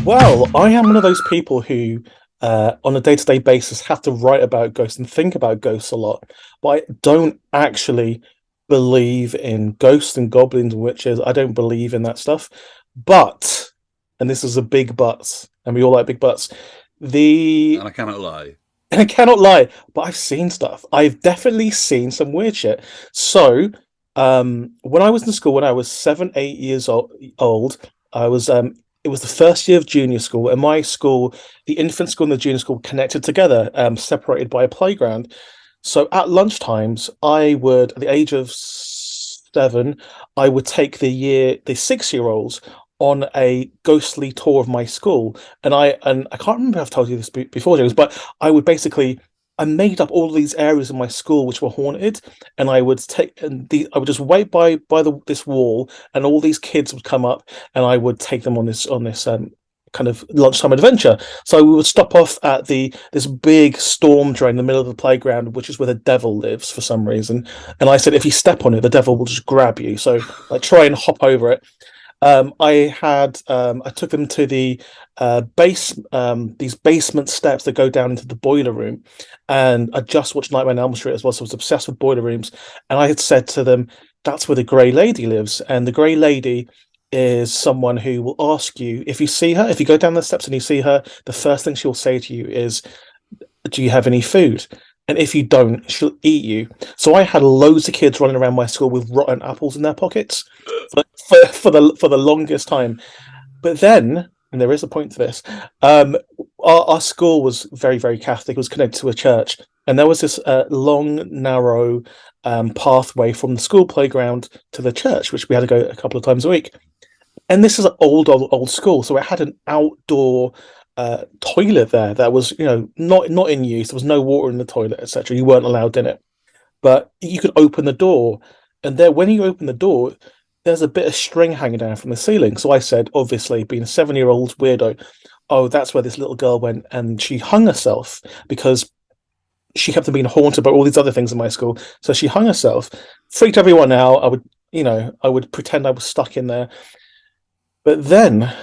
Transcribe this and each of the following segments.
Well, I am one of those people who, on a day-to-day basis, have to write about ghosts and think about ghosts a lot, but I don't actually believe in ghosts and goblins and witches. I don't believe in that stuff. But, and this is a big but, and we all like big buts, the And I cannot lie. and I cannot lie, but I've seen stuff. I've definitely seen some weird shit. So, when I was in school, when I was 7, 8 years old, I was it was the first year of junior school, and my school, the infant school and the junior school, connected together, separated by a playground. So at lunchtimes, I would, at the age of 7, I would take the 6-year-olds on a ghostly tour of my school, and I can't remember if I've told you this before, James, but I would basically. I made up all these areas in my school which were haunted, and I would just wait by this wall, and all these kids would come up, and I would take them on this kind of lunchtime adventure. So we would stop off at this big storm drain in the middle of the playground, which is where the devil lives for some reason. And I said, if you step on it, the devil will just grab you. So I try and hop over it. I took them to these basement steps that go down into the boiler room, and I just watched Nightmare on Elm Street as well, so I was obsessed with boiler rooms. And I had said to them, "That's where the Grey Lady lives," and the Grey Lady is someone who will ask you if you see her. If you go down the steps and you see her, the first thing she'll say to you is, "Do you have any food?" And if you don't, she'll eat you. So I had loads of kids running around my school with rotten apples in their pockets for the longest time. But then, and there is a point to this, our school was very, very Catholic. It was connected to a church. And there was this long, narrow pathway from the school playground to the church, which we had to go a couple of times a week. And this is an old school. So it had an outdoor toilet there that was, not in use. There was no water in the toilet, etc. You weren't allowed in it. But you could open the door. And there, when you open the door, there's a bit of string hanging down from the ceiling. So I said, obviously, being a 7-year-old weirdo, oh, that's where this little girl went, and she hung herself because she kept on being haunted by all these other things in my school. So she hung herself, freaked everyone out. I would pretend I was stuck in there. But then I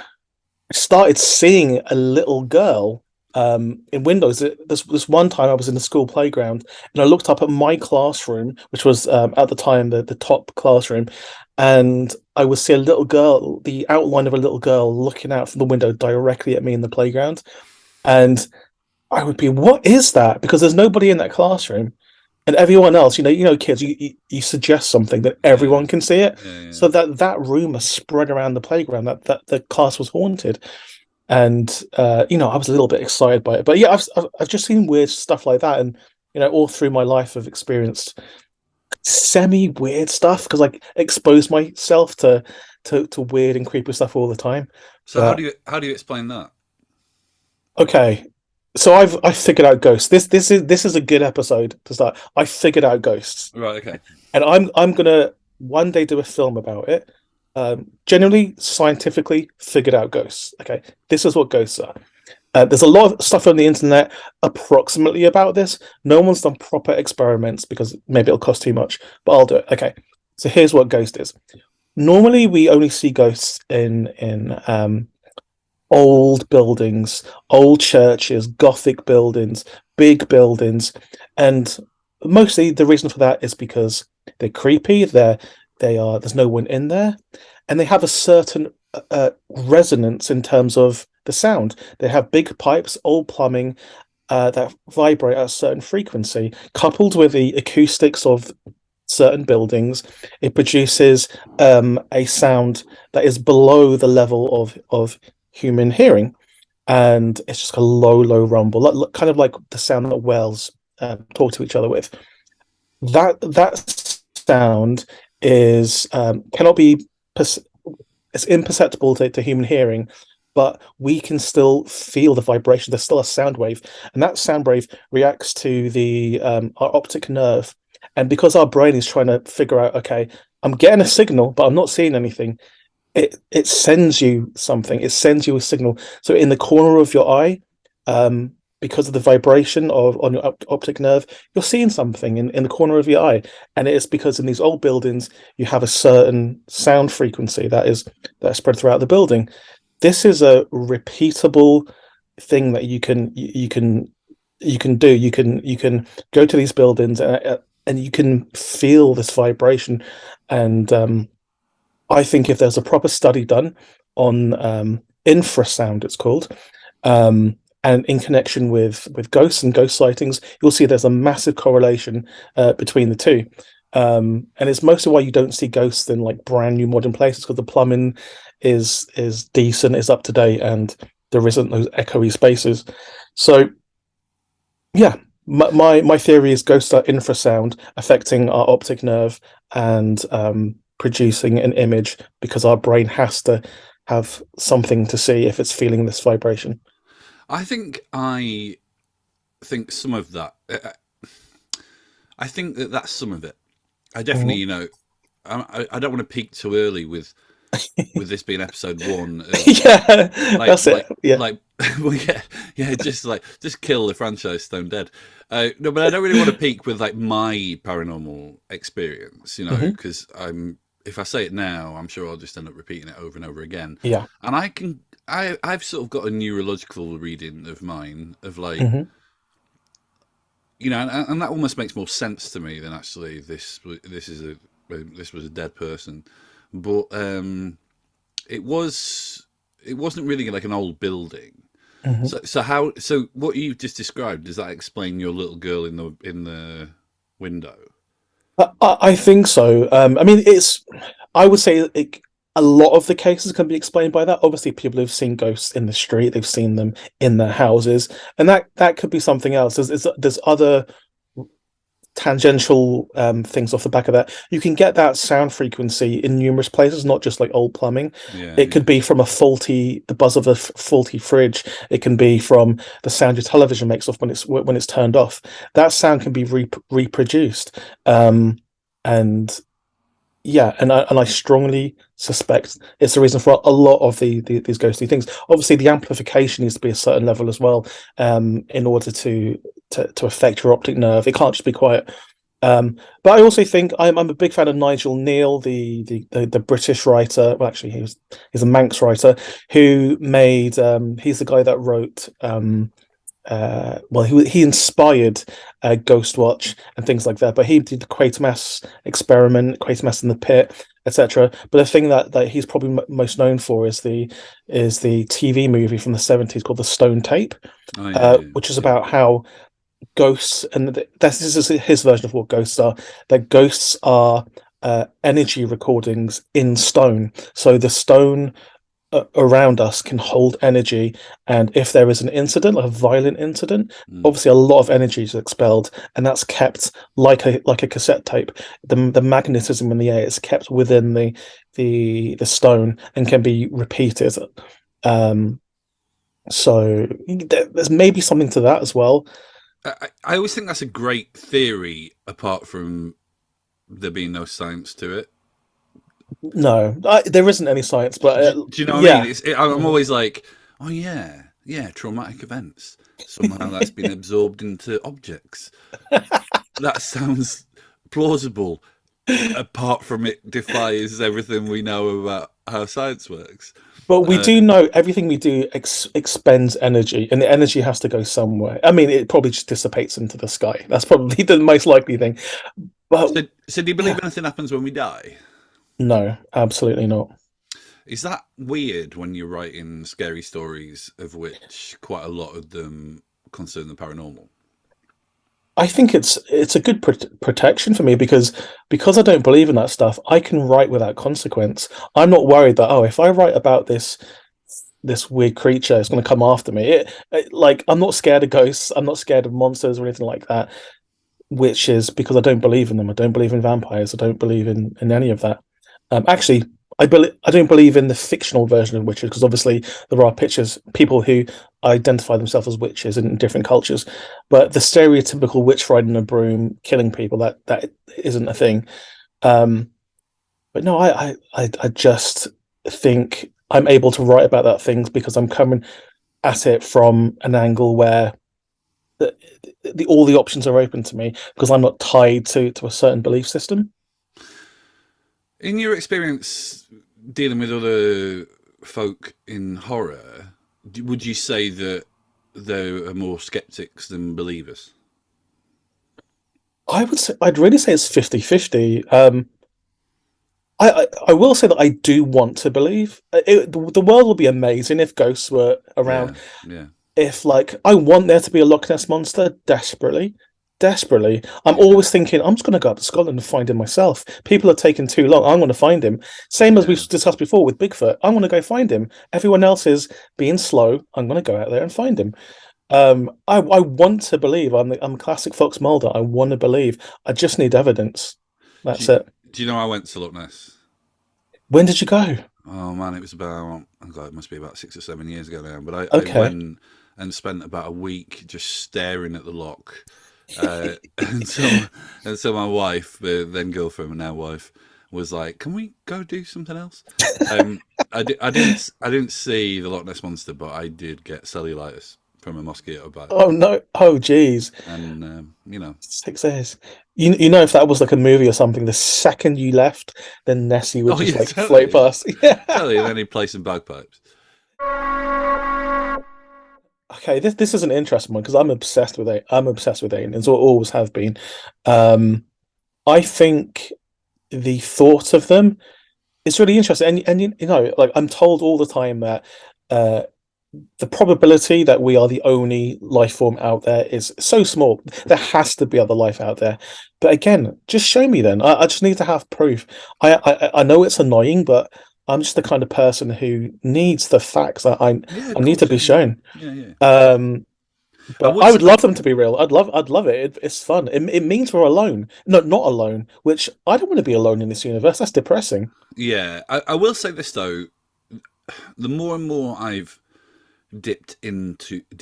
started seeing a little girl in windows. This one time I was in the school playground, and I looked up at my classroom, which was at the time the top classroom, and I would see a little girl, the outline of a little girl looking out from the window directly at me in the playground. And I would be, what is that? Because there's nobody in that classroom. And everyone else, kids, you suggest something that everyone can see it. Yeah. So that rumor spread around the playground that the class was haunted. And I was a little bit excited by it. But yeah, I've just seen weird stuff like that, and all through my life I've experienced semi weird stuff because I expose myself to weird and creepy stuff all the time. So how do you explain that? Okay, so I figured out ghosts. This is a good episode to start. I figured out ghosts, Right. Okay. and I'm gonna one day do a film about it. Generally, scientifically figured out ghosts. Okay, this is what ghosts are. There's a lot of stuff on the internet approximately about this. No one's done proper experiments because maybe it'll cost too much, but I'll do it. Okay, so here's what ghost is. Normally, we only see ghosts in old buildings, old churches, Gothic buildings, big buildings, and mostly the reason for that is because they're creepy. There's no one in there, and they have a certain resonance in terms of the sound. They have big pipes, old plumbing that vibrate at a certain frequency, coupled with the acoustics of certain buildings. It produces a sound that is below the level of human hearing, and it's just a low rumble, kind of like the sound that whales talk to each other with. That sound is cannot be it's imperceptible to human hearing, but we can still feel the vibration. There's still a sound wave, and that sound wave reacts to the our optic nerve. And because our brain is trying to figure out, okay, I'm getting a signal, but I'm not seeing anything. It sends you something. It sends you a signal. So in the corner of your eye, um, because of the vibration of on your optic nerve, you're seeing something in the corner of your eye, and it is because in these old buildings you have a certain sound frequency that is spread throughout the building. This is a repeatable thing that you can do. You can go to these buildings and you can feel this vibration, and I think if there's a proper study done on infrasound, it's called, and in connection with ghosts and ghost sightings, you'll see there's a massive correlation between the two. And it's mostly why you don't see ghosts in like brand new modern places, because the plumbing is decent, is up to date, and there isn't those echoey spaces. So yeah, my theory is ghosts are infrasound affecting our optic nerve and producing an image because our brain has to have something to see if it's feeling this vibration. I think some of that. I think that that's some of it. I definitely, Mhm. I don't want to peak too early with this being episode one of Yeah, like that's it. Yeah. like well, yeah, just kill the franchise stone dead. No, but I don't really want to peak with like my paranormal experience, Hmm. because if I say it now, I'm sure I'll just end up repeating it over and over again. Yeah. And I've sort of got a neurological reading of mine of like, Hmm. and that almost makes more sense to me than actually this was a dead person, but it wasn't really like an old building. Hmm. So what you just described, does that explain your little girl in the window? I think so. I mean, I would say a lot of the cases can be explained by that. Obviously, people have seen ghosts in the street, they've seen them in their houses, and that could be something else. There's other tangential things off the back of that. You can get that sound frequency in numerous places, not just like old plumbing. Yeah, It could yeah. be from the buzz of a faulty fridge. It can be from the sound your television makes off when it's turned off. That sound can be reproduced. And yeah, and I strongly suspect it's the reason for a lot of these ghostly things. Obviously, the amplification needs to be a certain level as well, in order to affect your optic nerve. It can't just be quiet. But I also think I'm a big fan of Nigel Neal, the British writer. Well, actually, he's a Manx writer who made. He's the guy that wrote. Well, he inspired Ghostwatch and things like that, but he did the Quatermass experiment, Quatermass in the Pit, etc. But the thing that he's probably most known for is the TV movie from the 70s called The Stone Tape, Oh yeah, which is yeah. about how ghosts, and this is his version of what ghosts are. That ghosts are energy recordings in stone. So the stone around us can hold energy, and if there is an incident, like a violent incident, Mm. obviously a lot of energy is expelled, and that's kept like a cassette tape. The magnetism in the air is kept within the stone and can be repeated. Um, so there's maybe something to that as well. I always think that's a great theory, apart from there being no science to it. No, there isn't any science, but Do you know what I mean? yeah. I'm Mhm. always like, oh yeah, yeah, traumatic events. Somehow that's been absorbed into objects. That sounds plausible, apart from it defies everything we know about how science works. But we Uh, do know everything we do expends energy, and the energy has to go somewhere. I mean, it probably just dissipates into the sky. That's probably the most likely thing. But so do you believe yeah, anything happens when we die? no, absolutely not. Is that weird when you're writing scary stories, of which quite a lot of them concern the paranormal? I think it's a good protection for me because I don't believe in that stuff. I can write without consequence. I'm not worried that, oh, if I write about this weird creature, it's going to come after me. Like, I'm not scared of ghosts. I'm not scared of monsters or anything like that. Which is because I don't believe in them. I don't believe in vampires. I don't believe in any of that. Actually, I don't believe in the fictional version of witches because obviously there are people who identify themselves as witches in different cultures, but the stereotypical witch riding a broom, killing people, that isn't a thing. Um, but no, I just think I'm able to write about that things because I'm coming at it from an angle where the, all the options are open to me because I'm not tied to a certain belief system. In your experience dealing with other folk in horror, would you say that there are more skeptics than believers? I'd really say it's 50-50. I will say that I do want to believe the world would be amazing if ghosts were around. Yeah, yeah, If like I want there to be a Loch Ness monster desperately, desperately. I'm yeah, always thinking I'm just going to go up to Scotland and find him myself. People are taking too long. I'm going to find him. Same as yeah. we've discussed before with Bigfoot. I want to go find him. Everyone else is being slow. I'm going to go out there and find him. I want to believe. I'm a classic Fox Mulder. I want to believe. I just need evidence. Do That's you, it. do you know I went to Loch Ness? When did you go? Oh man, it was about, oh God, it must be about 6 or 7 years ago now. But I Okay. went and spent about a week just staring at the loch. Until my wife, the then girlfriend and now wife, was like, "Can we go do something else?" Um, I didn't see the Loch Ness monster, but I did get cellulitis from a mosquito bite, Oh no. Oh geez. and 6 years. You know if that was like a movie or something, the second you left, then Nessie would oh just yeah, like float totally, past. Yeah. totally. And then he played some bagpipes. Okay, this is an interesting one because I'm obsessed with aliens, or always have been. Um, I think the thought of them is really interesting, and you know, like I'm told all the time that uh, the probability that we are the only life form out there is so small. There has to be other life out there. But again, just show me then. I just need to have proof. I know it's annoying, but I'm just the kind of person who needs the facts. Yeah, of I need to course. be Yeah, yeah, shown. yeah, yeah. Um, I but would I say, would love them to be real. I'd love it. It's fun. It means we're alone. No, not alone. Which I don't want to be alone in this universe. That's depressing. yeah, I will say this though. The more and more I've dipped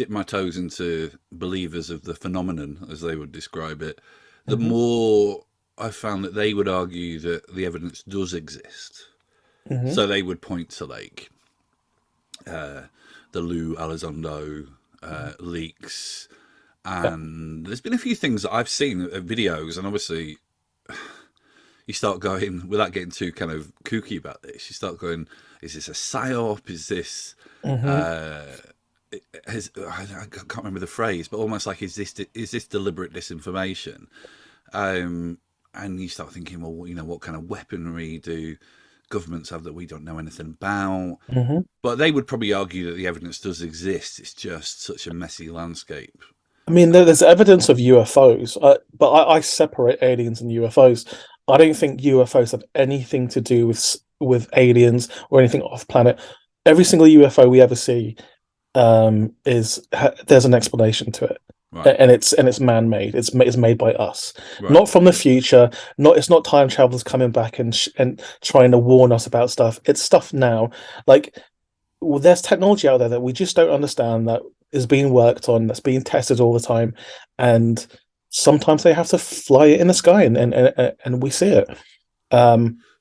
my toes into believers of the phenomenon, as they would describe it, the Hmm. more I found that they would argue that the evidence does exist. Hmm. So they would point to like the Lou Elizondo leaks, Yeah. and there's been a few things that I've seen videos, and obviously you start going without getting too kind of kooky about this. You start going, is this a psyop? Is this Hmm. uh, I can't remember the phrase, but almost like is this deliberate disinformation? And you start thinking, well, you know, what kind of weaponry do governments have that we don't know anything about? Hmm. But they would probably argue that the evidence does exist. It's just such a messy landscape. I mean, there's evidence of UFOs, but I separate aliens and UFOs. I don't think UFOs have anything to do with aliens or anything off planet. Every single UFO we ever see there's an explanation to it, Right, and it's man made. It's made by us, right. not from the future. Not It's not time travelers coming back and trying to warn us about stuff. It's stuff now. Like well, there's technology out there that we just don't understand that is being worked on, that's being tested all the time, and sometimes they have to fly it in the sky, and we see it.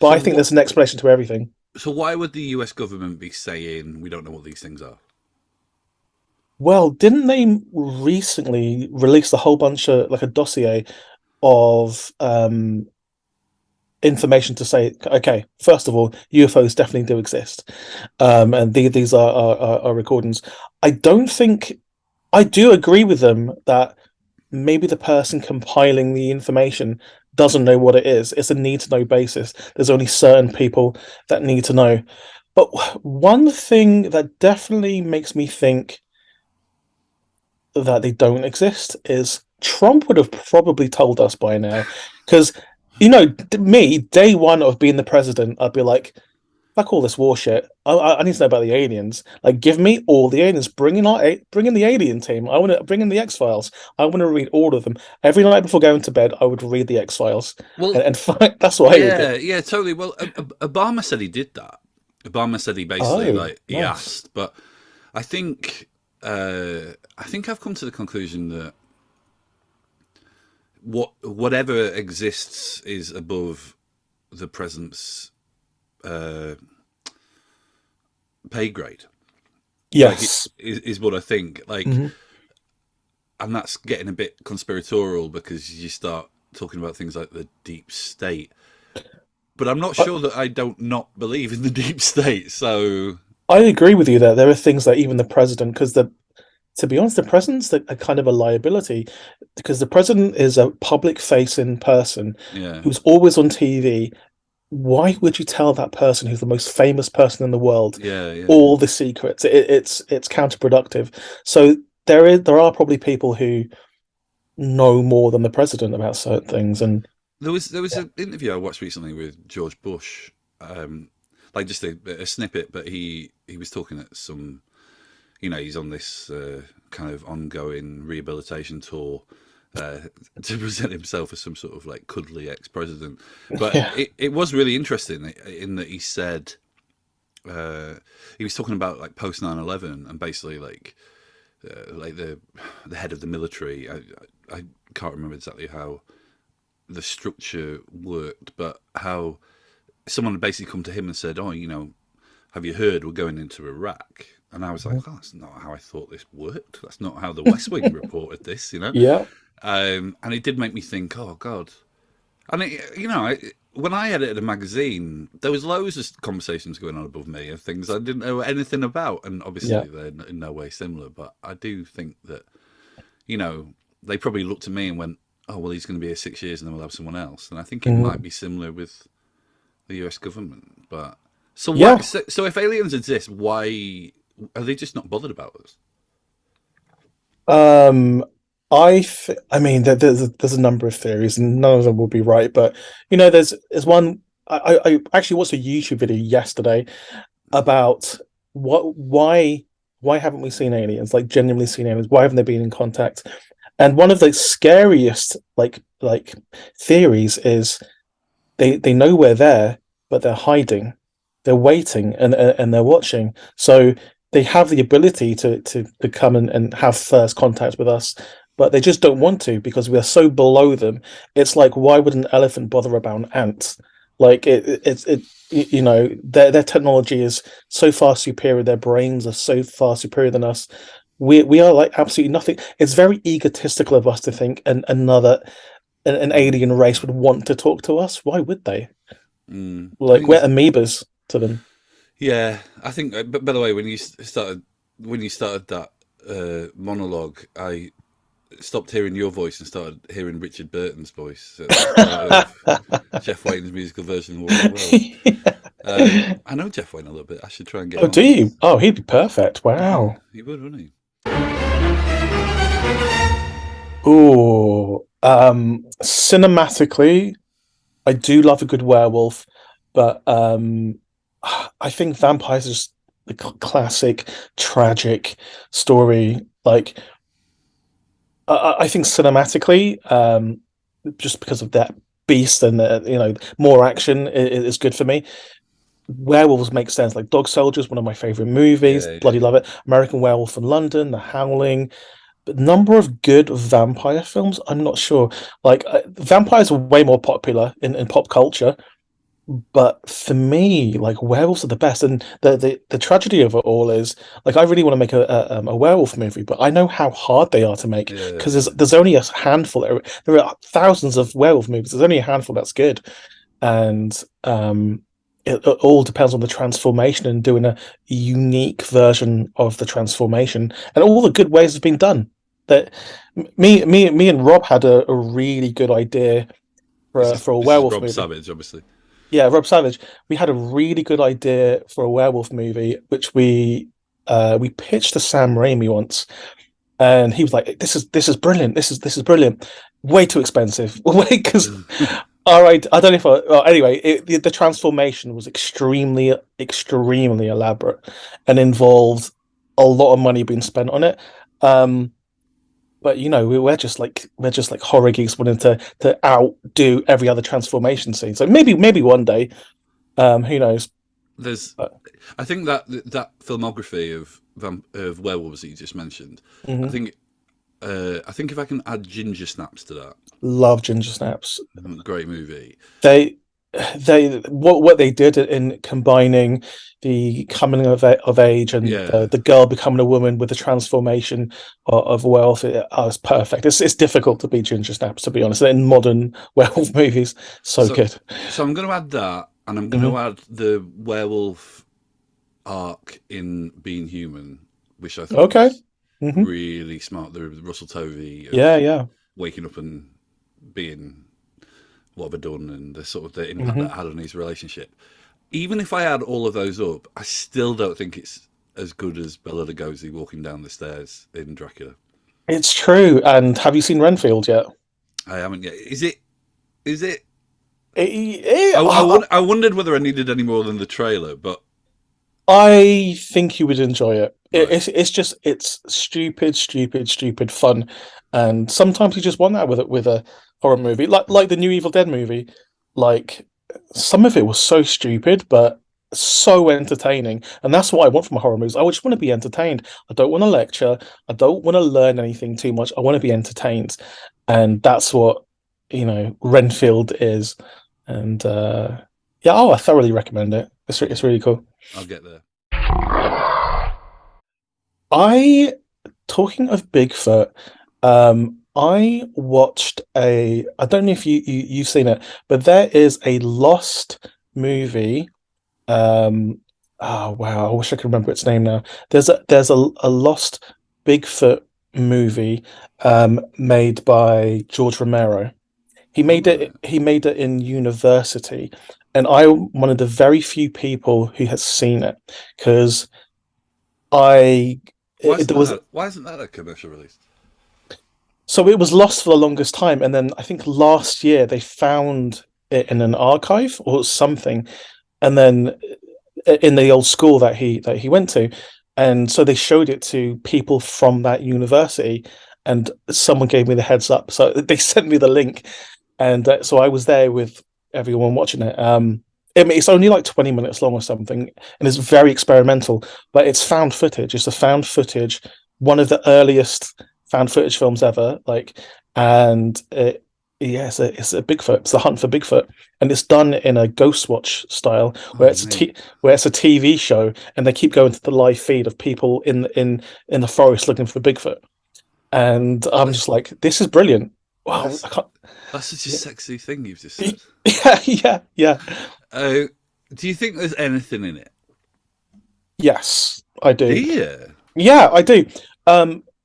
But So I think what? there's an explanation to everything. So why would the U.S. government be saying we don't know what these things are? Well, didn't they recently release a whole bunch of like a dossier of information to say, okay, first of all, UFOs definitely do exist, and these are recordings. I don't think I do agree with them that maybe the person compiling the information doesn't know what it is. It's a need to know basis. There's only certain people that need to know. But one thing that definitely makes me think that they don't exist is Trump would have probably told us by now. Because, you know, me, day one of being the president, I'd be like, fuck all this war shit. I need to know about the aliens. Like, give me all the aliens. Bring in the alien team. I want to bring in the X-Files. I want to read all of them every night before going to bed. I would read the X-Files, Well, and find, that's what I would do. yeah, totally. Well, Obama said he did that. Obama said he basically Oh, like he nice. asked, but I think I think I've come to the conclusion that whatever exists is above the president's uh, pay grade. Like Yes. is what I think. Like, Hmm. and that's getting a bit conspiratorial because you start talking about things like the deep state. But I'm not I, sure that I don't not believe in the deep state. So I agree with you there. There are things that even the president, because to be honest, the president's a kind of a liability because the president is a public-facing person yeah, who's always on TV. Why would you tell that person who's the most famous person in the world yeah. all the secrets? It's counterproductive. So there are probably people who know more than the president about certain things, and There was yeah, an interview I watched recently with George Bush, like just a snippet, but he was talking at some, he's on this kind of ongoing rehabilitation tour uh, to present himself as some sort of like cuddly ex-president. But yeah, it was really interesting in that he said he was talking about like post 9/11 and basically like the head of the military. I can't remember exactly how the structure worked, but how someone had basically come to him and said, "Oh, have you heard we're going into Iraq?" And I was like, "Oh, that's not how I thought this worked. That's not how the West Wing reported this." yeah, And it did make me think, "Oh God." And when I edited a magazine, there was loads of conversations going on above me of things I didn't know anything about, and yeah. obviously they're in no way similar. But I do think that they probably looked at me and went, "Oh, well, he's going to be here 6 years, and then we'll have someone else." And I think it might Mhm. be similar with the U.S. government. But so why? Yeah. So if aliens exist, why are they just not bothered about us? Um, I mean, there's a number of theories, and none of them will be right. But there's one. I actually watched a YouTube video yesterday about why haven't we seen aliens? Like genuinely seen aliens? Why haven't they been in contact? And one of the scariest like theories is they know we're there, but they're hiding. They're waiting and they're watching. So they have the ability to come and have first contact with us, but they just don't want to because we are so below them. It's like why would an elephant bother about an ant? Like their technology is so far superior. Their brains are so far superior than us. We are like absolutely nothing. It's very egotistical of us to think an alien race would want to talk to us. Why would they? I Like think we're it's amoebas to them. yeah. I think. But by the way, when you started that monologue, I stopped hearing your voice and started hearing Richard Burton's voice at the start of Jeff Wayne's musical version of War of the Worlds. I know Jeff Wayne a little bit. I should try and get Oh, him do on you? this. Oh, he'd be perfect. Yeah, Wow. he would, wouldn't he? Oh, cinematically, I do love a good werewolf, but I think vampires are just the classic tragic story. Like, I think cinematically, just because of that beast and more action is good for me. Werewolves make sense. Like Dog Soldiers, one of my favorite movies. Yeah, Bloody love it. American Werewolf in London, The Howling. But number of good vampire films, I'm not sure. Like vampires are way more popular in pop culture, but for me, like werewolves are the best. And the tragedy of it all is, like, I really want to make a werewolf movie, but I know how hard they are to make yeah, because yeah. there's only a handful. There are thousands of werewolf movies. There's only a handful that's good, and it all depends on the transformation and doing a unique version of the transformation and all the good ways it's been done. That me and Rob had a really good idea This is for a this is werewolf Rob movie. Savage, obviously. Yeah, Rob Savage. We had a really good idea for a werewolf movie, which we pitched to Sam Raimi once, and he was like, "This is brilliant. This is brilliant. Way too expensive. Way because All right, I don't know if well, anyway, the transformation was extremely elaborate and involved a lot of money being spent on it. Um, but we're just like horror geeks wanting to outdo every other transformation scene. So maybe one day, who knows? There's, But, I think that that filmography of werewolves that you just mentioned, I mhm. think, I think if I can add Ginger Snaps to that, Love Ginger Snaps. great movie. They they what they did in combining the coming of age and Yeah. the girl becoming a woman with the transformation of wealth, was perfect. It's difficult to beat Ginger Snaps, to be honest, in modern werewolf movies. So So, good. so I'm going to add that, and I'm going to Hmm. add the werewolf arc in Being Human, which I thought Okay. was Hmm. really smart. The Russell Tovey of Yeah, yeah. waking up and being what have I done, and the sort of the impact that Hmm. had on his relationship. Even if I add all of those up, I still don't think it's as good as Bela Lugosi walking down the stairs in Dracula. It's true. And have you seen Renfield yet? I haven't yet. Is it? Is it? I wondered whether I needed any more than the trailer, but I think you would enjoy it. right. It's just it's stupid fun, and sometimes you just want that with a horror movie, like the new Evil Dead movie. Like some of it was so stupid, but so entertaining, and that's what I want from a horror movie. I just want to be entertained. I don't want to lecture. I don't want to learn anything too much. I want to be entertained, and that's what Renfield is. And yeah, oh, I thoroughly recommend it. It's Yeah, really cool. I'll get there. I talking of Bigfoot, I watched I don't know if you've seen it, but there is a lost movie. Um, oh wow, I wish I could remember its name now. There's a lost Bigfoot movie made by George Romero. All right. He made it in university, and I'm one of the very few people who has seen it because I there was Why isn't that a commercial release? so it was lost for the longest time, and then I think last year they found it in an archive or something, and then in the old school that he went to, and so they showed it to people from that university, and someone gave me the heads up, so they sent me the link, and so I was there with everyone watching it. I mean, it's only like 20 minutes long or something, and it's very experimental, but it's found footage. It's a found footage, one of the earliest found footage films ever. And yeah, it's a Bigfoot. It's the hunt for Bigfoot, and it's done in a Ghost Watch style, Oh mate, where it's a TV show, and they keep going to the live feed of people in the forest looking for Bigfoot, and I'm that's just like, this is brilliant. Wow, that's I can't. that's such a Yeah, sexy thing you've just said. yeah. Uh, do you think there's anything in it? Yes, I Do do. you? Yeah, I do.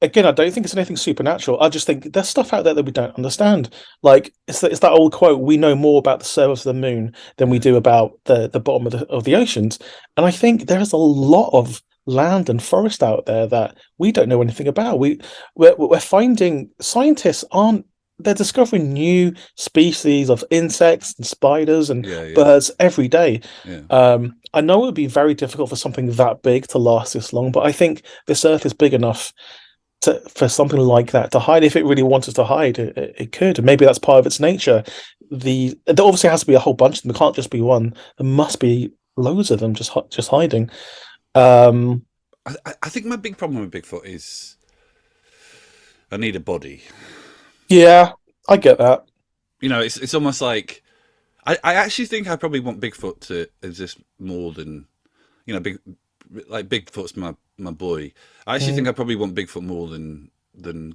Again, I don't think it's anything supernatural. I just think there's stuff out there that we don't understand. Like it's that old quote: "We know more about the surface of the moon than we Yeah, do about the bottom of the oceans." And I think there's a lot of land and forest out there that we don't know anything about. We're finding scientists aren't they're discovering new species of insects and spiders and yeah, yeah, birds every day. yeah. I know it would be very difficult for something that big to last this long, but I think this Earth is big enough for something like that to hide. If it really wanted to hide, it could. And maybe that's part of its nature. There obviously has to be a whole bunch of them. There can't just be one. There must be loads of them just hiding. Um, I think my big problem with Bigfoot is I need a body. yeah, I get that. You know, it's almost like I actually think I probably want Bigfoot to exist more than big like Bigfoot's my boy. I actually think Mm, I probably want Bigfoot more than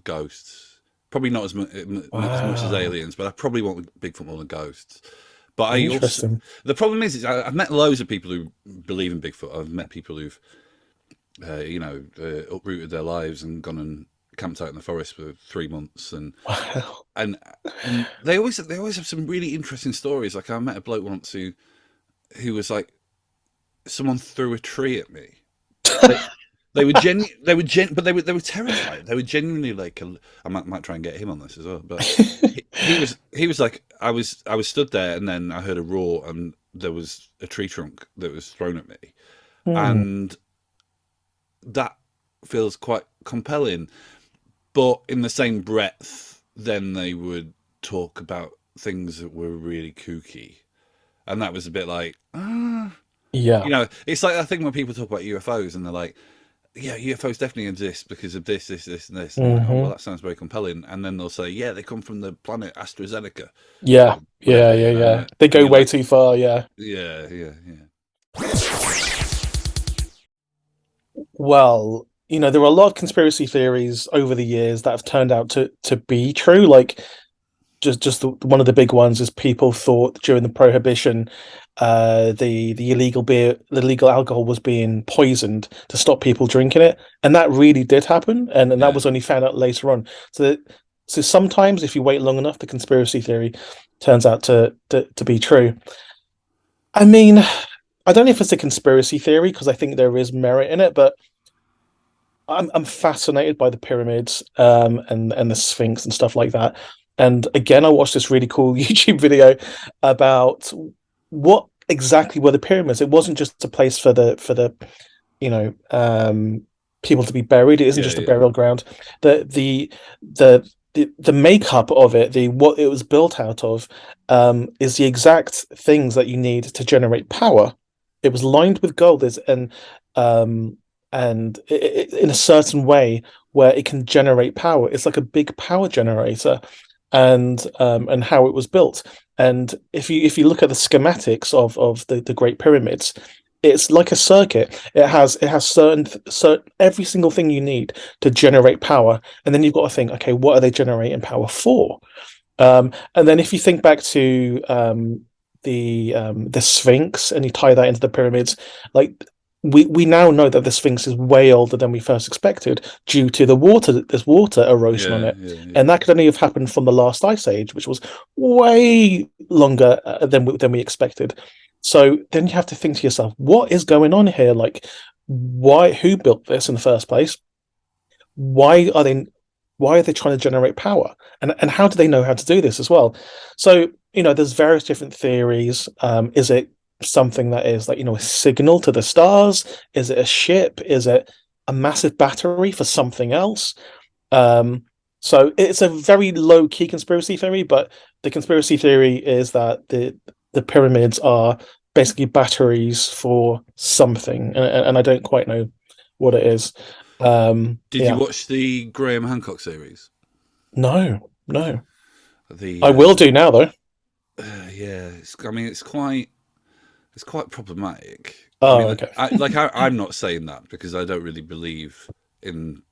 ghosts. Probably not as much as wow, aliens, but I probably want Bigfoot more than ghosts. But I also interesting. the problem is I've met loads of people who believe in Bigfoot. I've met people who've uprooted their lives and gone and camped out in the forest for 3 months Wow. and they always have some really interesting stories. Like I met a bloke once who was like someone threw a tree at me. They but they were terrified. They were genuinely like, I might try and get him on this as well. But he was like, I was stood there, and then I heard a roar, and there was a tree trunk that was thrown at me, Hmm. and that feels quite compelling. But in the same breath, then they would talk about things that were really kooky, and that was a bit like, Yeah. it's like that thing when people talk about UFOs and they're like, yeah, UFOs definitely exist because of this, and this. And I'm like, oh, well, Hmm. that sounds very compelling. And then they'll say, yeah, they come from the planet AstraZeneca Yeah. or Yeah. whatever, Yeah. Yeah. They and go you're way like, too far. Yeah. yeah, yeah, yeah, Well, there are a lot of conspiracy theories over the years that have turned out to be true. Like one of the big ones is people thought during the prohibition, the illegal beer, the illegal alcohol was being poisoned to stop people drinking it, and that really did happen, and that yeah, was only found out later on. So, so sometimes if you wait long enough, the conspiracy theory turns out to be true. I mean, I don't know if it's a conspiracy theory because I think there is merit in it, but I'm fascinated by the pyramids, and the Sphinx and stuff like that. And again, I watched this really cool YouTube video about what exactly were the pyramids. It wasn't just a place for the you know people to be buried. It isn't yeah, just a yeah, burial ground. The makeup of it, the what it was built out of, is the exact things that you need to generate power. It was lined with gold, um, in a certain way where it can generate power. It's like a big power generator, and how it was built. And if you look at the schematics of the Great Pyramids, it's like a circuit. It has certain every single thing you need to generate power, and then you've got to think, okay, what are they generating power for? And then if you think back to the Sphinx and you tie that into the pyramids, like we now know that the Sphinx is way older than we first expected due to the water. There's water erosion on yeah, it, yeah, yeah. and that could only have happened from the last ice age, which was way longer than we expected. So then you have to think to yourself, what is going on here? Like, why? Who built this in the first place? why are they why are they trying to generate power, and how do they know how to do this as well? So there's various different theories. Is it something that is like a signal to the stars? Is it a ship? Is it a massive battery for something else? um so it's a very low key conspiracy theory, but the conspiracy theory is that the pyramids are basically batteries for something, and I don't quite know what it is. Did you Yeah. watch the Graham Hancock series? No, no. The I will do now though. yeah, I mean, it's quite problematic. I Oh, mean, okay. I'm not saying that because I don't really believe in,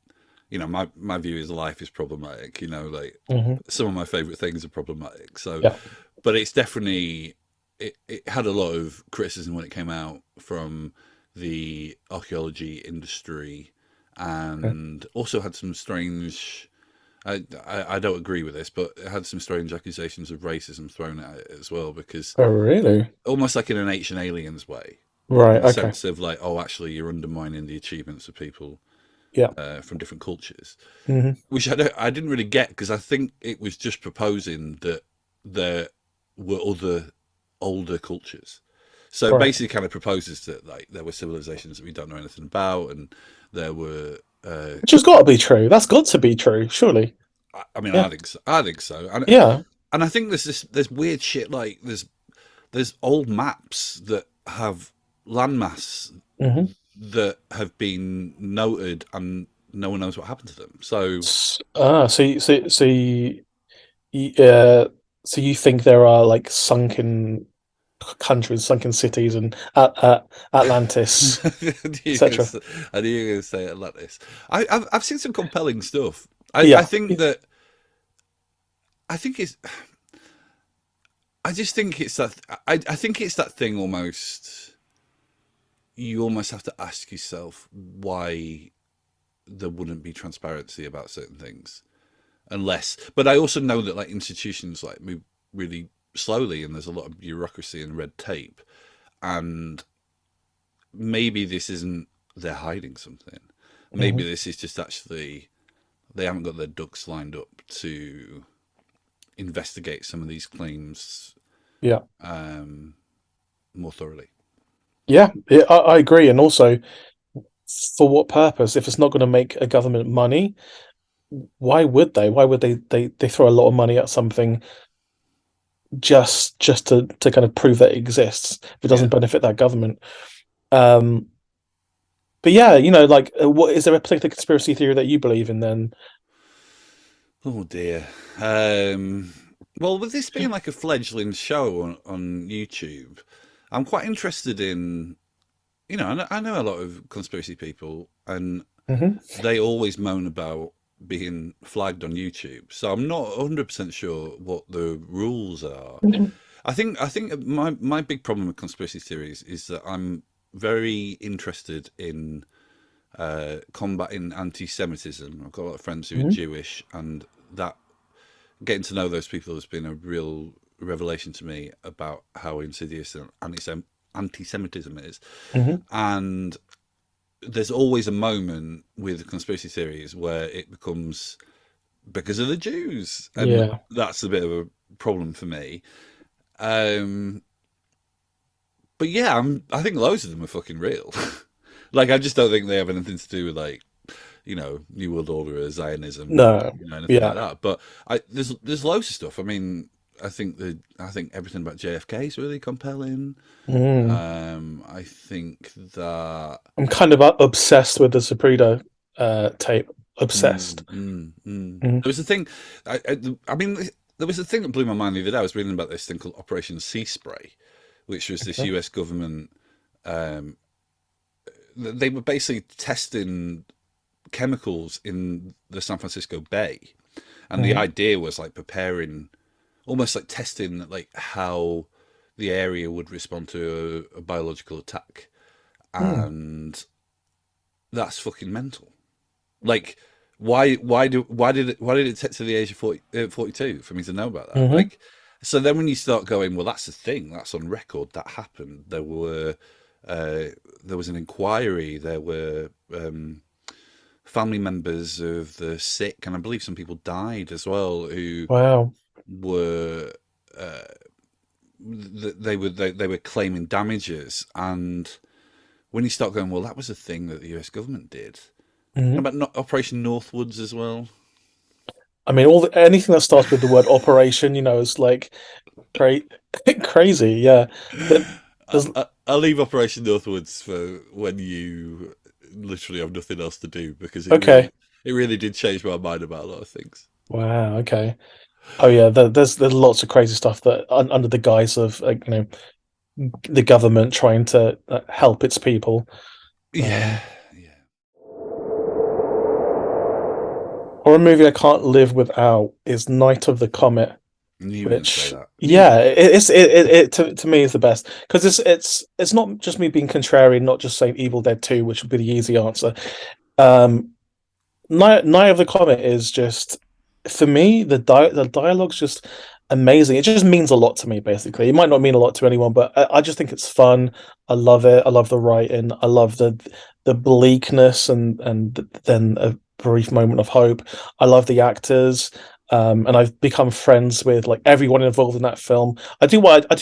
my view is life is problematic. Like Hmm. some of my favorite things are problematic. So, Yeah. but it's definitely it had a lot of criticism when it came out from the archaeology industry, Okay. and also had some strange. I don't agree with this, but it had some strange accusations of racism thrown at it as well, because Oh, really? almost like in an Ancient Aliens way, in Right. the Okay. sense of like, oh, actually, you're undermining the achievements of people Yeah. from different cultures, Hmm. which I didn't really get because I think it was just proposing that there were other older cultures. So it Right. basically kind of proposes that like there were civilizations that we don't know anything about, and there were. Which has got to be true. That's got to be true, surely. I mean, Yeah. I think so. I think so, Yeah. and I think there's weird shit like there's old maps that have landmass Hmm. that have been noted and no one knows what happened to them. So You, so you think there are like sunken countries, sunken cities, and Atlantis, I knew you were gonna etc. say, I knew you were gonna say it like this. I've seen some compelling stuff. I Yeah. think that I think it's I just think it's that I think it's that thing almost you almost have to ask yourself why there wouldn't be transparency about certain things unless but I also know that like institutions like move really slowly and there's a lot of bureaucracy and red tape and maybe this isn't they're hiding something maybe Hmm. this is just actually they haven't got their ducks lined up to investigate some of these claims Yeah. um, more thoroughly. Yeah, I agree. And also, for what purpose? If it's not going to make a government money, why would they? Why would they throw a lot of money at something just to kind of prove that it exists if it doesn't Yeah. benefit that government? Um, but yeah, like, what is there a particular conspiracy theory that you believe in then? Oh dear. Um, well, with this being like a fledgling show on YouTube, I'm quite interested in. I know a lot of conspiracy people, and Hmm. they always moan about being flagged on YouTube. So I'm not 100% sure what the rules are. I think my big problem with conspiracy theories is that I'm very interested in combating anti-Semitism. I've got a lot of friends who are Hmm. Jewish, and that getting to know those people has been a real revelation to me about how insidious anti-Semitism is. Hmm. And there's always a moment with conspiracy theories where it becomes because of the Jews, and Yeah. that's a bit of a problem for me. Um, but yeah, I think loads of them are fucking real. Like, I just don't think they have anything to do with like New World Order or Zionism or No. anything like Yeah. that. But there's loads of stuff. I mean, I think everything about JFK is really compelling. Mm. I think that I'm kind of obsessed with the Saprito tape. Obsessed. Mm. there was a thing. I mean, there was a thing that blew my mind the other day. I was reading about this thing called Operation Sea Spray, which was this Okay. U.S. government. Um, they were basically testing chemicals in the San Francisco Bay, and the Hmm. idea was like preparing, almost like testing like how the area would respond to a biological attack, Mm. and that's fucking mental. Like, why did it take to the age of 42 for me to know about that? Hmm. Like, so then when you start going, well, that's the thing, that's on record, that happened. Uh, there was an inquiry. There were family members of the sick, and I believe some people died as well, who Wow. were they were claiming damages. And when you start going, well, that was a thing that the US government did. And Hmm. about Operation Northwoods as well. I mean, anything that starts with the word operation, is like cra crazy. Yeah. That there's I'll leave Operation Northwoods for when you literally have nothing else to do, because okay. it really did change my mind about a lot of things. Wow. Okay. Oh yeah. There's lots of crazy stuff that under the guise of, like, the government trying to help its people. Yeah, yeah. Or a movie I can't live without is Night of the Comet, I knew you were going to say which, that. I knew you were yeah, going to say that. it to me is the best because it's not just me being contrarian, not just saying Evil Dead 2, which would be the easy answer. Um, Night of the Comet is just, for me, the dialogue's just amazing. It just means a lot to me, basically. It might not mean a lot to anyone, but I just think it's fun. I love it. I love the writing. I love the bleakness and then a brief moment of hope. I love the actors. And I've become friends with like everyone involved in that film. I do what I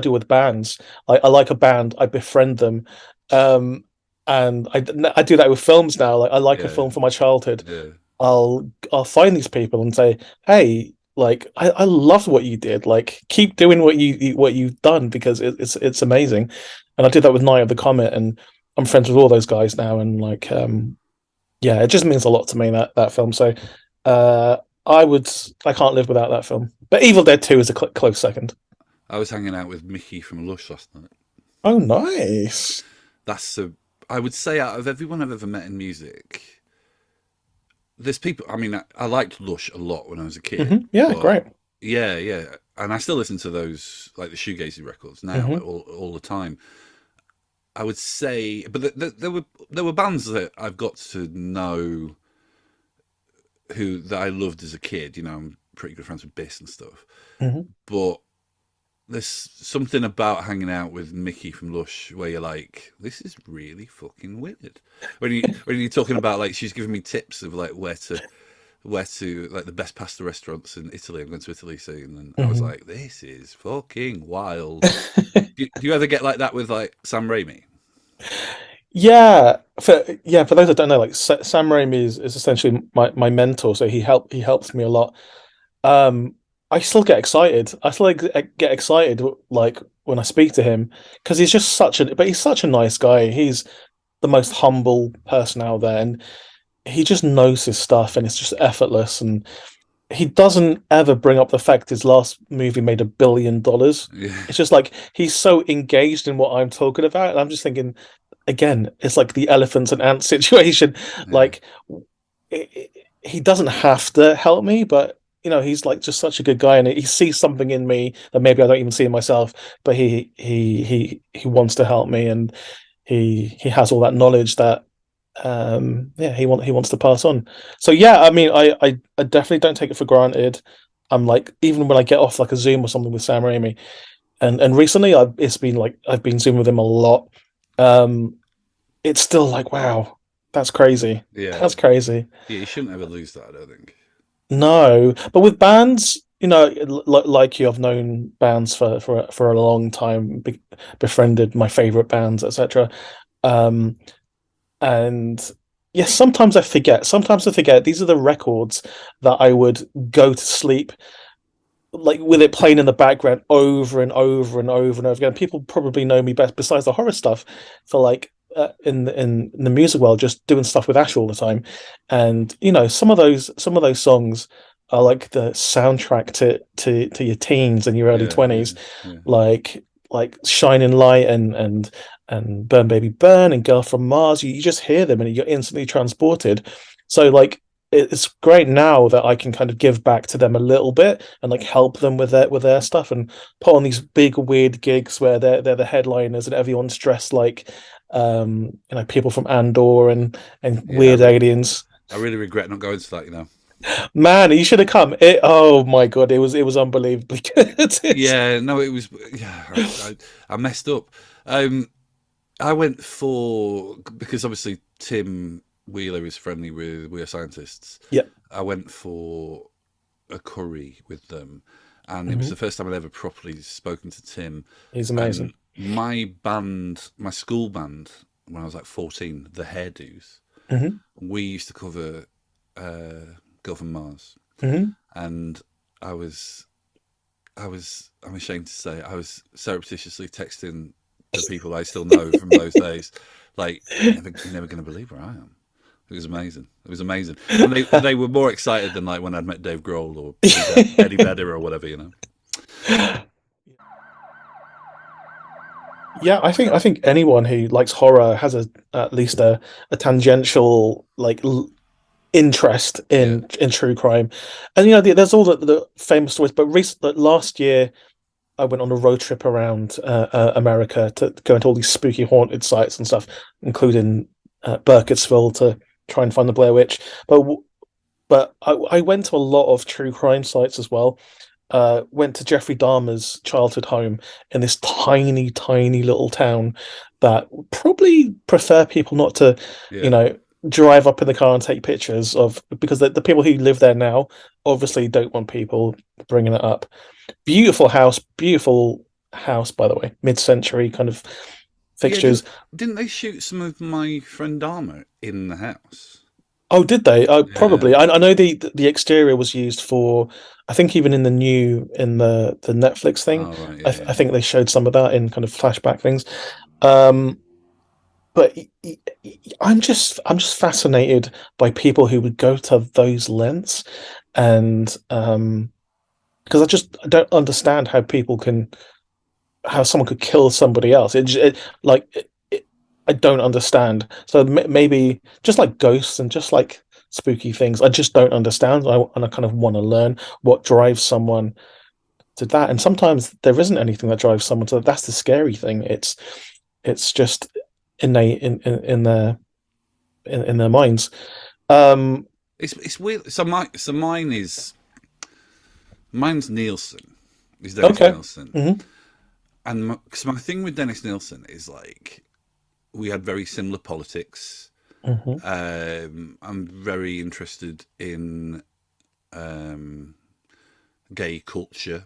do with bands. I like a band, I befriend them. Um, and I do that with films now. Like, I like a Yeah, film from my childhood. yeah. I'll find these people and say, hey, like, I loved what you did. Like, keep doing what you've done because it's amazing. And I did that with Night of the Comet, and I'm friends with all those guys now. And like, yeah, it just means a lot to me, that film. So, uh, I can't live without that film. But Evil Dead 2 is a close second. I was hanging out with Mickey from Lush last night. Oh, nice. That's I would say out of everyone I've ever met in music, there's people. I mean, I liked Lush a lot when I was a kid, Yeah, but great. yeah, yeah, and I still listen to those like the shoegazy records now, like Hmm. all the time. I would say, but there were bands that I've got to know who that I loved as a kid. I'm pretty good friends with Biss and stuff, Hmm. but there's something about hanging out with Mickey from Lush where you're like, this is really fucking weird. When you're talking about like she's giving me tips of like where to like the best pasta restaurants in Italy. I'm going to Italy soon, and I was Mhm. like, this is fucking wild. Do you ever get like that with like Sam Raimi? For those that don't know, like Sam Raimi is essentially my mentor, so he helps me a lot. Um, I still get excited. I still get excited like when I speak to him because he's such a nice guy. He's the most humble person out there, and he just knows his stuff, and it's just effortless. And he doesn't ever bring up the fact his last movie made $1 billion. Yeah, It's just like he's so engaged in what I'm talking about, and I'm just thinking again, it's like the elephants and ants situation. yeah, Like he doesn't have to help me, but he's like just such a good guy, and he sees something in me that maybe I don't even see in myself. But he wants to help me, and he has all that knowledge that yeah he wants to pass on. So yeah, I mean, I definitely don't take it for granted. I'm like, even when I get off like a Zoom or something with Sam Raimi, and recently it's been like I've been Zooming with him a lot. Um, it's still like, wow, that's crazy. yeah. That's crazy. Yeah, you shouldn't ever lose that, I don't think. No, but with bands, like you, I've known bands for a long time, befriended my favorite bands, etc. Um, and yes, sometimes I forget. Sometimes I forget these are the records that I would go to sleep like with it playing in the background over and over and over and over again. People probably know me best besides the horror stuff for like in the music world, just doing stuff with Ash all the time. And some of those songs are like the soundtrack to your teens and your early Yeah, yeah, 20s, yeah. like Shining Light and Burn Baby Burn and Girl from Mars. You just hear them and you're instantly transported. So like it's great now that I can kind of give back to them a little bit and like help them with their stuff and put on these big weird gigs where they're the headliners and everyone's dressed like people from Andor and Yeah, weird aliens. I really regret not going to that, you know. Man, you should have come. Oh my god, it was unbelievably good. Yeah, no, it was. Yeah, I messed up. Um, I went for because obviously Tim Wheeler is friendly with We Are Scientists. Yeah. I went for a curry with them, and it was Hmm. the first time I'd ever properly spoken to Tim. He's And amazing. my band, my school band, when I was like 14, the Hairdos, Hmm. we used to cover Girl from Mars, Hmm. and I was I'm ashamed to say, I was surreptitiously texting the people I still know from those days, like, you're never going to believe where I am. It was amazing. It was amazing, and they were more excited than like when I'd met Dave Grohl or Eddie Vedder or whatever, you know. Yeah, I think anyone who likes horror has at least a tangential interest Yeah, in true crime, and there's all the famous stories. But last year, I went on a road trip around America to go into all these spooky haunted sites and stuff, including Burkittsville to try and find the Blair Witch. But I went to a lot of true crime sites as well. Went to Jeffrey Dahmer's childhood home in this tiny, tiny little town that probably prefer people not to, you yeah, know, drive up in the car and take pictures of because the people who live there now obviously don't want people bringing it up. Beautiful house, by the way, mid-century kind of yeah. fixtures. Didn't they shoot some of my friend Dharma in the house? Oh, did they? Yeah. Probably. I know the exterior was used for. I think even in the Netflix thing, Oh right, I, yeah, th yeah. I think they showed some of that in kind of flashback things. Um, but I'm just fascinated by people who would go to those lengths, and because I don't understand how someone could kill somebody else. I don't understand. So maybe just like ghosts and just like spooky things, I just don't understand. And I kind of want to learn what drives someone to that. And sometimes there isn't anything that drives someone to that. That's the scary thing. It's just innate in their minds. Um, It's weird. So mine's Nielsen. Is Dennis okay. Nielsen, Hmm. and because my thing with Dennis Nilsson is like we had very similar politics. Hmm. I'm very interested in um, gay culture,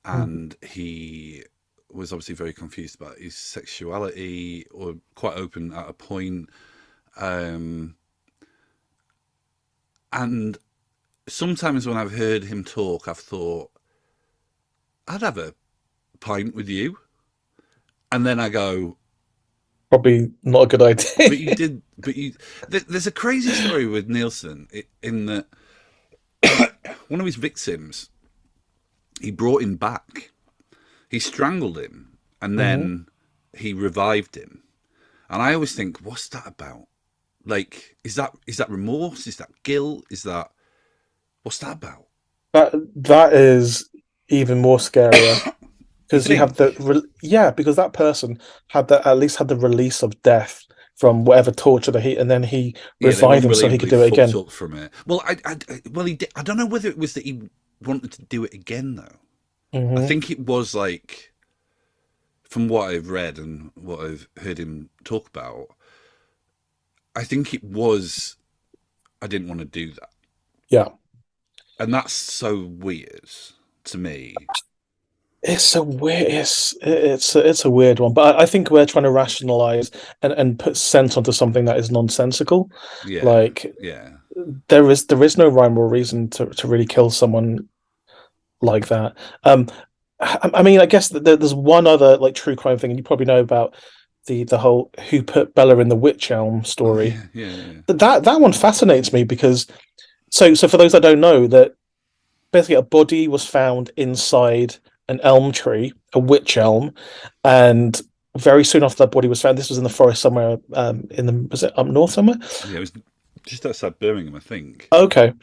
and he was obviously very confused about his sexuality, or quite open at a point. Um, and sometimes when I've heard him talk, I've thought I'd have a pint with you, and then I go, Probably not a good but you idea. did, but you. There's a crazy story with Nielsen in that one of his victims, he brought him back. He strangled him, and Hmm. then he revived him. And I always think, what's that about? Like, is that remorse? Is that guilt? Is that what's that about? That is even more scarier You because you have think? yeah, because that person had the at least had the release of death from whatever torture that he, and then he Yeah, they were revived him so he could unbelievably do it fucked again. up from it. Well, well, he did. I don't know whether it was that he wanted to do it again though. I Hmm. think it was like, from what I've read and what I've heard him talk about, I think it was I didn't want to do that, Yeah, and that's so weird to me. it's a weird, it's a weird one, but I think we're trying to rationalize and put sense onto something that is nonsensical. Yeah, Like yeah, there is no rhyme or reason to really kill someone like that. Um, I mean, I guess that there's one other like true crime thing, and you probably know about the whole who put Bella in the witch elm oh story. yeah, yeah, yeah. But that one fascinates me because so for those that don't know, that basically a body was found inside an elm tree, a witch elm, and very soon after that body was found, this was in the forest somewhere, in the was it up north somewhere? Yeah, it was just outside Birmingham, I think. Okay,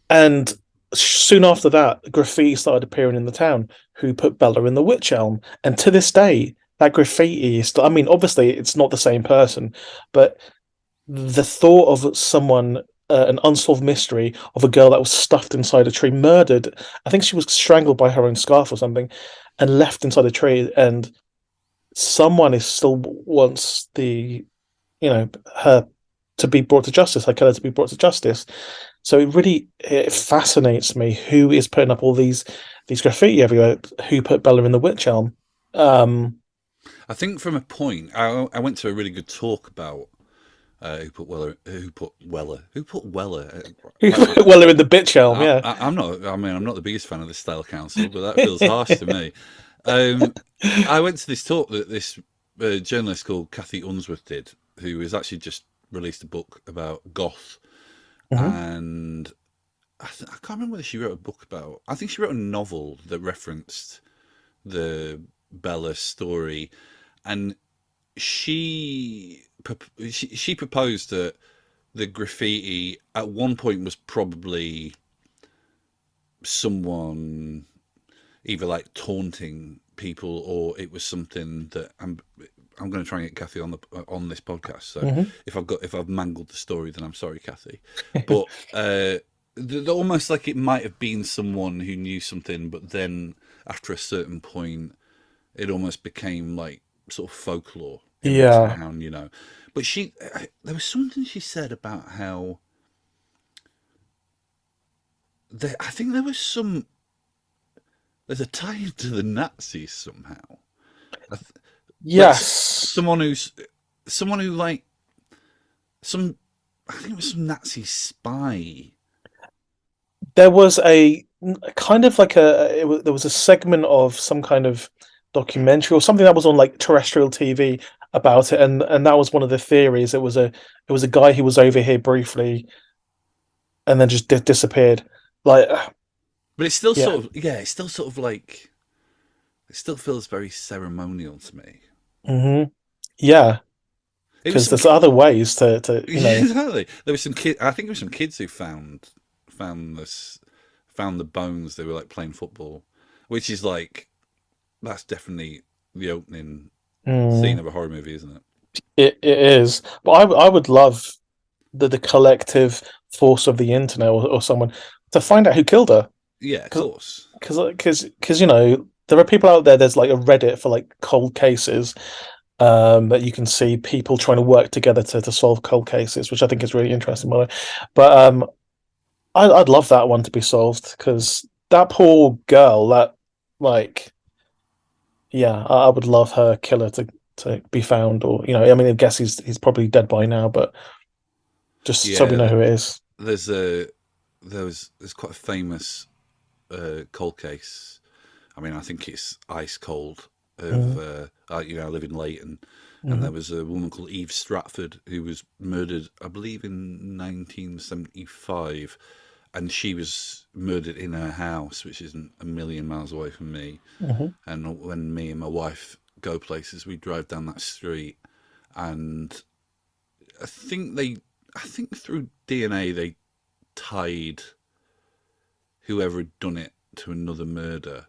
and soon after that, graffiti started appearing in the town. Who put Bella in the witch elm? And to this day, that graffiti is still. I mean, obviously, it's not the same person, but the thought of someone, an unsolved mystery of a girl that was stuffed inside a tree, murdered. I think she was strangled by her own scarf or something, and left inside a tree. And someone is still wants her to be brought to justice, her killer to be brought to justice. So it fascinates me who is putting up all these graffiti everywhere. Who put Bella in the witch elm? Um, I think from a point, I went to a really good talk about who put Weller. who put Bella in the bitch elm? Yeah. I'm not. I mean, I'm not the biggest fan of the style council, but that feels harsh to me. Um, I went to this talk that this journalist called Kathy Unsworth did, who has actually just released a book about goth, Mhm. and I can't remember whether she wrote a book about. I think she wrote a novel that referenced the Bella story, and she proposed that the graffiti at one point was probably someone either like taunting people, or it was something that I'm going to try and get Kathy on this podcast. So Mhm. if I've mangled the story, then I'm sorry, Kathy. But almost like it might have been someone who knew something, but then after a certain point, it almost became like sort of folklore in the Yeah. town. But there was something she said about how I think there's a tie to the Nazis somehow. Like Yes. someone who like some I think it was some Nazi spy. There was a kind of like there was a segment of some kind of documentary or something that was on like terrestrial TV about it, and that was one of the theories. It was a guy who was over here briefly and then just disappeared. Like, But it's still yeah. sort of, yeah, it's still sort of like, it still feels very ceremonial to me. Hmm. Yeah, It was because some there's other ways to Yeah, exactly. There was some kid. I think it was some kids who found this found the bones. They were like playing football, which is like that's definitely the opening scene mm, of a horror movie, isn't it? it is. But I would love the collective force of the internet or someone to find out who killed her. Yeah, of Because course. because there are people out there. There's like a Reddit for like cold cases, that you can see people trying to work together to solve cold cases, which I think is really interesting. By the way. But I'd love that one to be solved because that poor girl, that like, yeah, I would love her killer to be found, or I mean, I guess he's probably dead by now, but just so we know Yeah, who it is. there's a there's quite a famous cold case. I mean, I think it's ice cold. Of Mm, I live in Leighton, and there mhm, was a woman called Eve Stratford who was murdered, I believe, in 1975, and she was murdered in her house, which isn't a million miles away from me. mhm. And when me and my wife go places, we drive down that street, and I think I think through DNA they tied whoever had done it to another murder.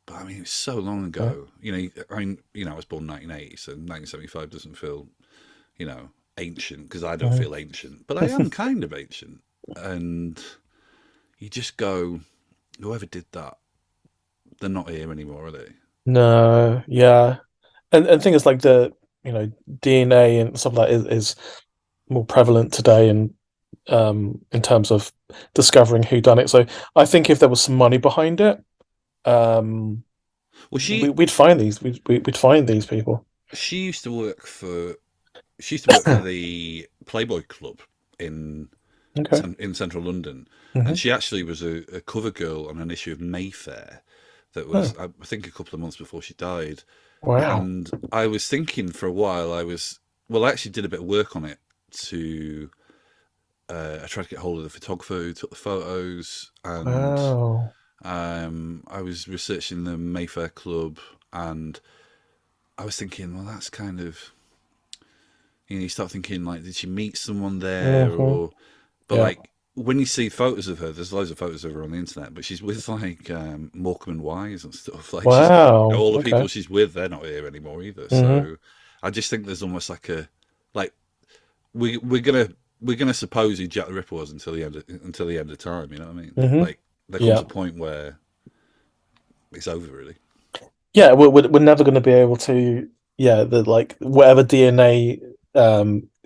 But I mean, it was so long Yeah. ago. I was born 1980, so 1975 doesn't feel, ancient because I don't Mhm. feel ancient, but I am kind of ancient. And you just go, whoever did that, they're not here anymore, are they? No, yeah, and things like the DNA and stuff like that is more prevalent today, and in terms of discovering who done it. So I think if there was some money behind it, um, Well, we'd find these we'd find these people. she used to work for she used to work for the Playboy Club in Okay. in central London, and Hmm. she actually was a cover girl on an issue of Mayfair that Oh, was, I think, a couple of months before she died. wow. And I was thinking for a while, I actually did a bit of work on it to, I tried to get hold of the photographer who took the photos, and Wow. I was researching the Mayfair Club, and I was thinking, well, that's kind of, you start thinking, like, did she meet someone there, Hmm. or, but Yeah. like, when you see photos of her, there's loads of photos of her on the internet, but she's with like Morecambe and Wise and stuff. Like she's, Wow. all the Okay. people she's with, they're not here anymore either. Hmm. So I just think there's almost like like we're gonna suppose who Jack the Ripper was until the end of time. You know what I mean? Hmm. Like there comes Yeah. a point where it's over, really. Yeah. We're never going to be able to. Yeah. The like whatever DNA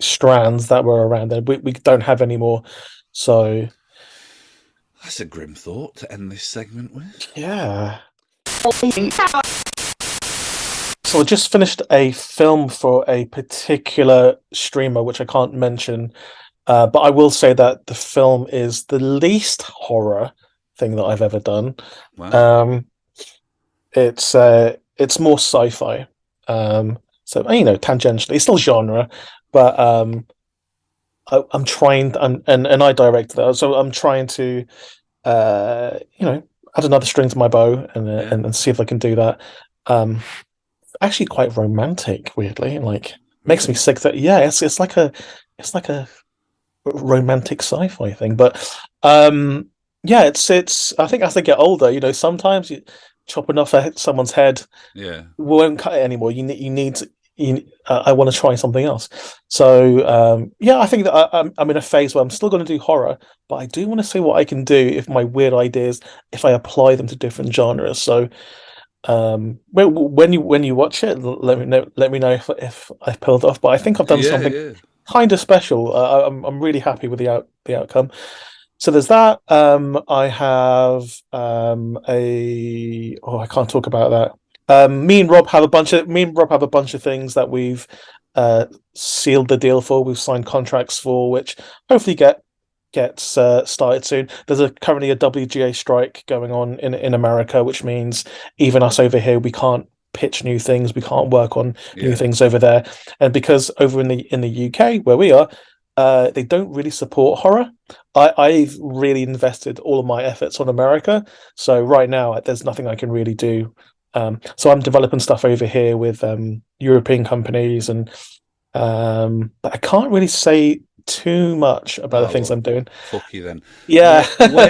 strands that were around there, we don't have anymore. So That's a grim thought to end this segment with. yeah. So I just finished a film for a particular streamer, which I can't mention, but I will say that the film is the least horror thing that I've ever done. Wow. Um, it's more sci-fi. So tangentially, it's still genre, but I'm trying, and I directed that, so I'm trying to add another string to my bow Yeah. and see if I can do that. Um, Actually quite romantic, weirdly. Like makes me Really. sick that yeah, it's like a romantic sci-fi thing. But yeah, it's I think as they get older, sometimes you chopping off someone's head Yeah. won't cut it anymore. I want to try something else. So yeah, I think that I'm in a phase where I'm still going to do horror, but I do want to see what I can do if my weird ideas, if I apply them to different genres. So when you watch it, let me know if I've pulled off. But I think I've done Yeah. something Yeah. kind of special. I'm really happy with the outcome. So there's that. I have a I can't talk about that. Me and Rob have a bunch of things that we've uh sealed the deal for. We've signed contracts for, which hopefully gets started soon. There's currently a WGA strike going on in America, which means even us over here, we can't pitch new things, we can't work on new Yeah. things over there, and because over in the UK where we are, they don't really support horror. I've really invested all of my efforts on America, so right now there's nothing I can really do. So I'm developing stuff over here with European companies, and but I can't really say too much about the Oh things well, I'm doing. fuck you then. Yeah,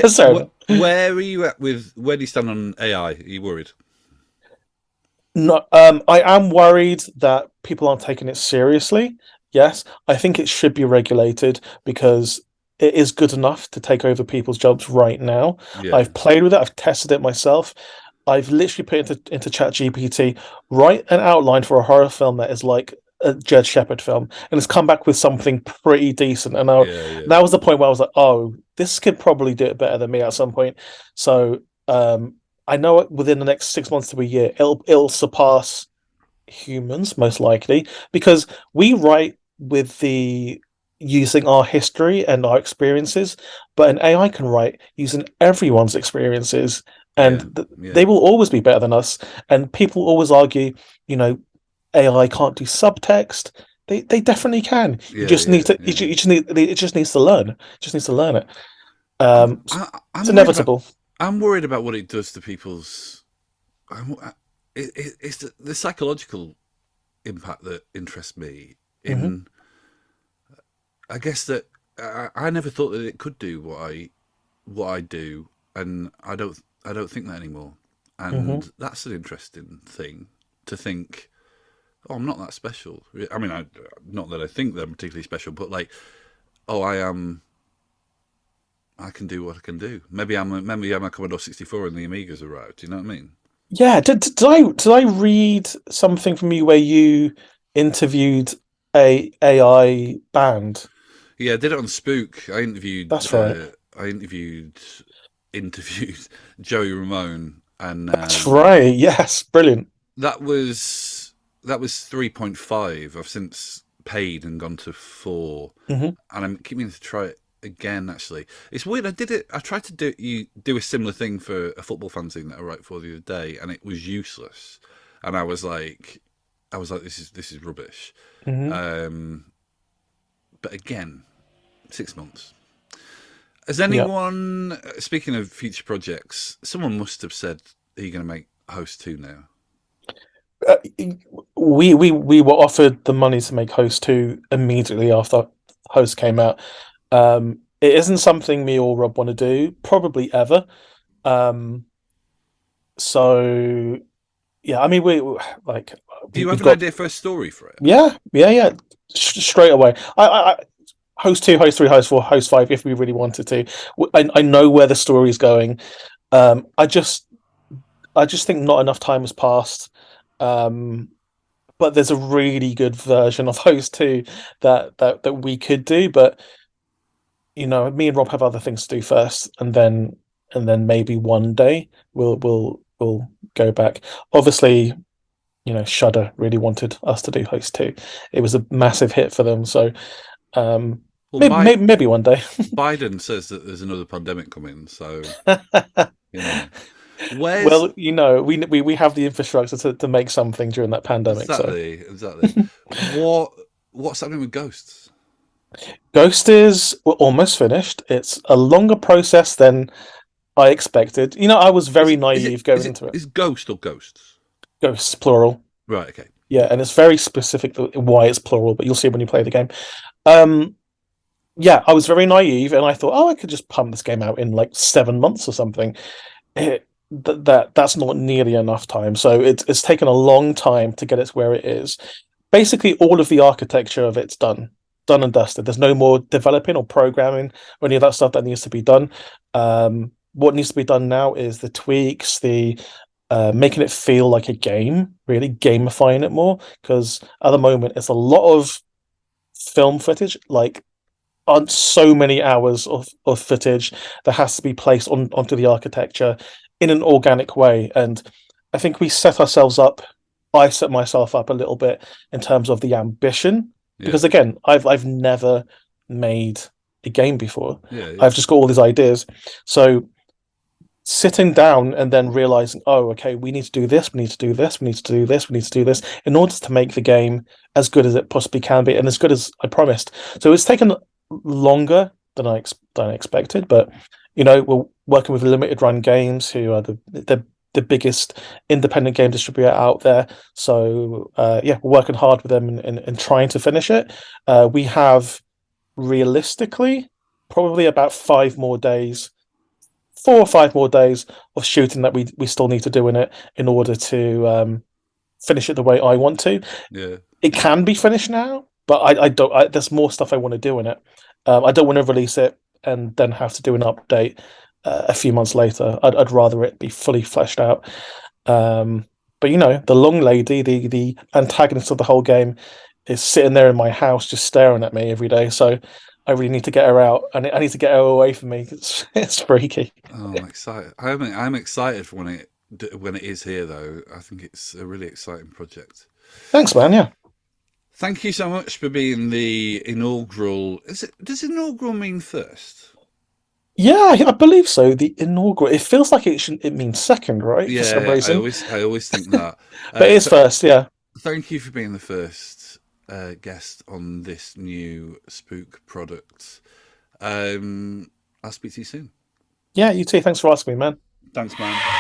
sorry. Where are you at with where do you stand on AI? Are you worried? No, I am worried that people aren't taking it seriously. Yes, I think it should be regulated because it is good enough to take over people's jobs right now. Yeah. I've played with it, I've tested it myself. I've literally put into ChatGPT, write an outline for a horror film that is like a Jed Shepherd film, and it's come back with something pretty decent. And Yeah, yeah, that was the point where I was like, oh, this kid probably do it better than me at some point. So I know within the next 6 months to a year, it'll surpass humans most likely because we write with the using our history and our experiences, but an AI can write using everyone's experiences, and yeah, they yeah, will always be better than us. And people always argue, you know, AI can't do subtext. They definitely can. You yeah, just need yeah, to. yeah. You just need. It just needs to learn. It just needs to learn it. I'm So it's I'm worried about inevitable. what it does to people's. It's the psychological impact that interests me. Hmm. In I guess that I never thought that it could do what I do, and I don't think that anymore. Hmm. And that's an interesting thing to think. Oh, I'm not that special. I mean, not that I think that I'm particularly special, but like, oh, I am. I can do what I can do. Maybe I'm a Commodore 64 and the Amigas arrived. Do you know what I mean? Yeah, did I read something from you where you interviewed a AI band? Yeah, I did it on Spook. That's right. I interviewed Joey Ramone, and That's right. Yes, brilliant. that was 3.5. I've since paid and gone to 4, Hmm. and I'm keeping to try it again. Actually, it's weird. I did it. I tried to do a similar thing for a football fanzine that I wrote for the other day, and it was useless. And I was like, this is rubbish. Hmm. Um, but again, 6 months. Has Yeah. anyone, speaking of future projects, someone must have said, "Are you going to make Host 2 now?" Uh, we were offered the money to make Host 2 immediately after Host came out. It isn't something me or Rob want to do, probably ever. Um, so yeah, I mean like Do you have we've an got idea for a story for it? yeah, straight away. Host 2, Host 3, Host 4, Host 5, if we really wanted to. I know where the story is going. Um, I just I just think not enough time has passed. Um, but there's a really good version of Host 2 that we could do. But me and Rob have other things to do first, and then maybe one day we'll go back. Obviously, Shudder really wanted us to do Host 2. It was a massive hit for them, so Well, maybe one day. Biden says that there's another pandemic coming, so you know, where's Well, we have the infrastructure to make something during that pandemic. So exactly what's happening with ghosts? Ghost is we're almost finished. It's a longer process than I expected. I was very naive going into it. Is ghost or ghosts? Ghosts, plural. Right. Okay. Yeah, and it's very specific why it's plural, but you'll see when you play the game. Um, yeah, I was very naive, and I thought, oh, I could just pump this game out in like 7 months or something. That's not nearly enough time. So it's taken a long time to get it to where it is. Basically, all of the architecture of it's done and dusted. There's no more developing or programming or any of that stuff that needs to be done. What needs to be done now is the tweaks, the making it feel like a game, really gamifying it more. Because at the moment, it's a lot of film footage, like on so many hours of footage that has to be placed onto the architecture in an organic way. And I think we set ourselves up. I set myself up a little bit in terms of the ambition, Yeah. because again, I've never made a game before. Yeah. Yeah. I've just got all these ideas. So sitting down and then realizing, oh, okay, we need to do this, we need to do this, we need to do this, we need to do this in order to make the game as good as it possibly can be and as good as I promised. So it's taken longer than I expected, but we're working with Limited Run Games, who are the biggest independent game distributor out there. So yeah, we're working hard with them in trying to finish it. We have realistically probably about 5 more days, 4 or 5 more days of shooting that we still need to do in it in order to finish it the way I want to. Yeah. It can be finished now, but I don't. There's more stuff I want to do in it. I don't want to release it and then have to do an update a few months later. I'd rather it be fully fleshed out. Um, but you know, the long lady, the antagonist of the whole game, is sitting there in my house just staring at me every day. So I really need to get her out, and I need to get her away from me. It's freaky. Oh, I'm excited. I'm excited for when it is here, though. I think it's a really exciting project. Thanks, man. Yeah. Thank you so much for being the inaugural. Does inaugural mean first? Yeah, I believe so. The inaugural. It feels like it means second, right? For some Yeah, reason, I always think that. but it is Th first. Yeah. Thank you for being the first guest on this new spook product. I'll speak to you soon. Yeah. You too. Thanks for asking me, man. Thanks, man.